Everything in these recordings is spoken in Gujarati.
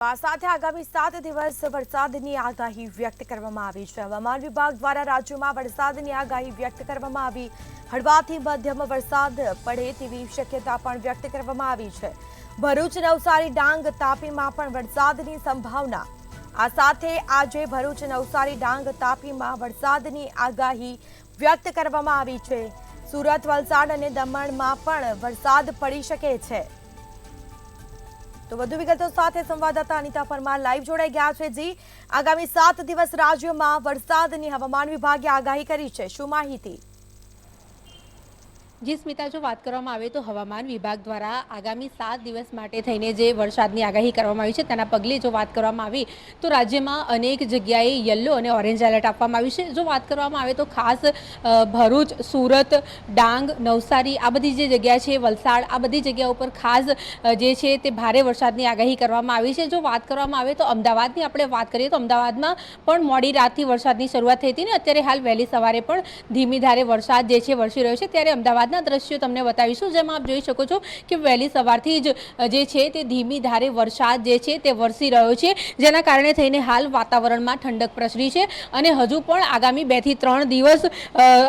આ સાથે આગામી 7 દિવસ વરસાદની આગાહી વ્યક્ત કરવામાં આવી છે। હવામાન વિભાગ દ્વારા રાજ્યમાં વરસાદની આગાહી વ્યક્ત કરવામાં આવી। હળવાથી મધ્યમ વરસાદ પડે તેવી શક્યતા પણ વ્યક્ત કરવામાં આવી છે। ભરૂચ, નવસારી, ડાંગ, તાપીમાં પણ વરસાદની સંભાવના। આ સાથે આજે ભરૂચ, નવસારી, ડાંગ, તાપીમાં વરસાદની આગાહી વ્યક્ત કરવામાં આવી છે। સુરત, વલસાડ અને દમણમાં પણ વરસાદ પડી શકે છે। તો વધુ વિગતો સાથે સંવાદદાતા અનિતા પરમાર લાઈવ જોડાઈ ગયા છે। જી, આગામી 7 દિવસ રાજ્યમાં વરસાદની હવામાન વિભાગે આગાહી કરી છે, શું માહિતી? જી સ્મિતા, જો વાત કરવામાં આવે તો હવામાન વિભાગ દ્વારા આગામી 7 દિવસ માટે થઈને જે વરસાદની આગાહી કરવામાં આવી છે તેના પગલે જો વાત કરવામાં આવી તો રાજ્યમાં અનેક જગ્યાએ યલો અને ઓરેન્જ એલર્ટ આપવામાં આવ્યું છે। જો વાત કરવામાં આવે તો ખાસ ભરૂચ, સુરત, ડાંગ, નવસારી આ બધી જે જગ્યા છે, વલસાડ આ બધી જગ્યાઓ પર ખાસ જે છે તે ભારે વરસાદની આગાહી કરવામાં આવી છે। જો વાત કરવામાં આવે તો અમદાવાદની આપણે વાત કરીએ તો અમદાવાદમાં પણ મોડી રાતથી વરસાદની શરૂઆત થઈ હતી ને અત્યારે હાલ વહેલી સવારે પણ ધીમી ધારે વરસાદ જે છે વરસી રહ્યો છે। ત્યારે અમદાવાદ દ્રશ્યો તમને બતાવીશું, જેમાં આપ જોઈ શકો છો કે વહેલી સવારથી જ જે છે તે ધીમી ધારે વરસાદ જે છે તે વરસી રહ્યો છે, જેના કારણે થઈને હાલ વાતાવરણમાં ઠંડક પ્રસરી છે અને હજુ પણ આગામી 2 થી 3 દિવસ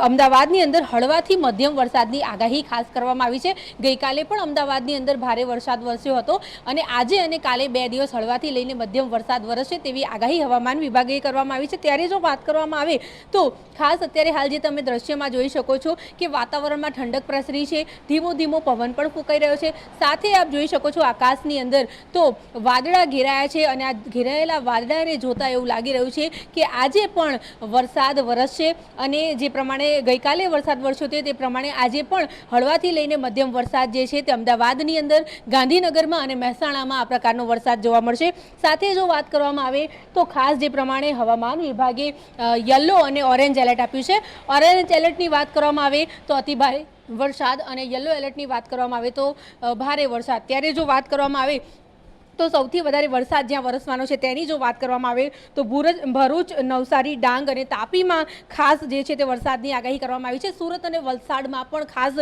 અમદાવાદની અંદર હળવાથી મધ્યમ વરસાદની આગાહી ખાસ કરવામાં આવી છે। ગઈકાલે પણ અમદાવાદની અંદર ભારે વરસાદ વરસ્યો હતો અને આજે અને કાલે 2 દિવસ હળવાથી લઈને મધ્યમ વરસાદ વરસશે તેવી આગાહી હવામાન વિભાગે કરવામાં આવી છે। ત્યારે જો વાત કરવામાં આવે તો ખાસ અત્યારે હાલ જે તમે દ્રશ્યમાં જોઈ શકો છો કે વાતાવરણમાં ઠંડક પ્રસરી છે, ધીમો ધીમો પવન પણ ફૂંકાઈ રહ્યો છે। સાથે આપ જોઈ શકો છો આકાશની અંદર તો વાદળા ઘેરાયા છે અને આ ઘેરાયેલા વાદળાને જોતા એવું લાગી રહ્યું છે કે આજે પણ વરસાદ વરસશે અને જે પ્રમાણે ગઈકાલે વરસાદ વરસ્યો તે પ્રમાણે આજે પણ હળવાથી લઈને મધ્યમ વરસાદ જે છે તે અમદાવાદની અંદર, ગાંધીનગરમાં અને મહેસાણામાં આ પ્રકારનો વરસાદ જોવા મળશે। સાથે જો વાત કરવામાં આવે તો ખાસ જે પ્રમાણે હવામાન વિભાગે યલો અને ઓરેન્જ એલર્ટ આપ્યું છે। ઓરેન્જ એલર્ટની વાત કરવામાં આવે તો અતિભારે વરસાદ અને યલો એલર્ટની વાત કરવામાં આવે તો ભારે વરસાદ। ત્યારે જો વાત કરવામાં આવે તો સૌથી વધારે વરસાદ જ્યાં વરસવાનો છે તેની જો વાત કરવામાં આવે તો ભરૂચ, નવસારી, ડાંગ અને તાપીમાં ખાસ જે છે તે વરસાદની આગાહી કરવામાં આવી છે। સુરત અને વલસાડમાં પણ ખાસ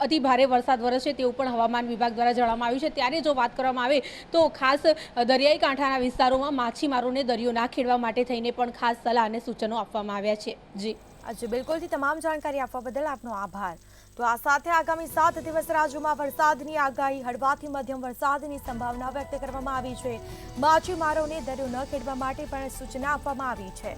અતિ ભારે વરસાદ વરસશે તેવું પણ હવામાન વિભાગ દ્વારા જણાવવામાં આવ્યું છે। ત્યારે જો વાત કરવામાં આવે તો ખાસ દરિયાઈ કાંઠાના વિસ્તારોમાં માછીમારોને દરિયો ના ખેડવા માટે થઈને પણ ખાસ સલાહ અને સૂચનો આપવામાં આવ્યા છે। જી અચ્છા, બિલકુલથી તમામ જાણકારી આપવા બદલ આપનો આભાર। તો આ સાથે આગામી 7 દિવસ રાજ્યમાં વરસાદની આગાહી, હળવાથી મધ્યમ વરસાદની સંભાવના વ્યક્ત કરવામાં આવી છે। માછીમારોને દરિયો ન ખેડવા માટે પણ સૂચના આપવામાં આવી છે।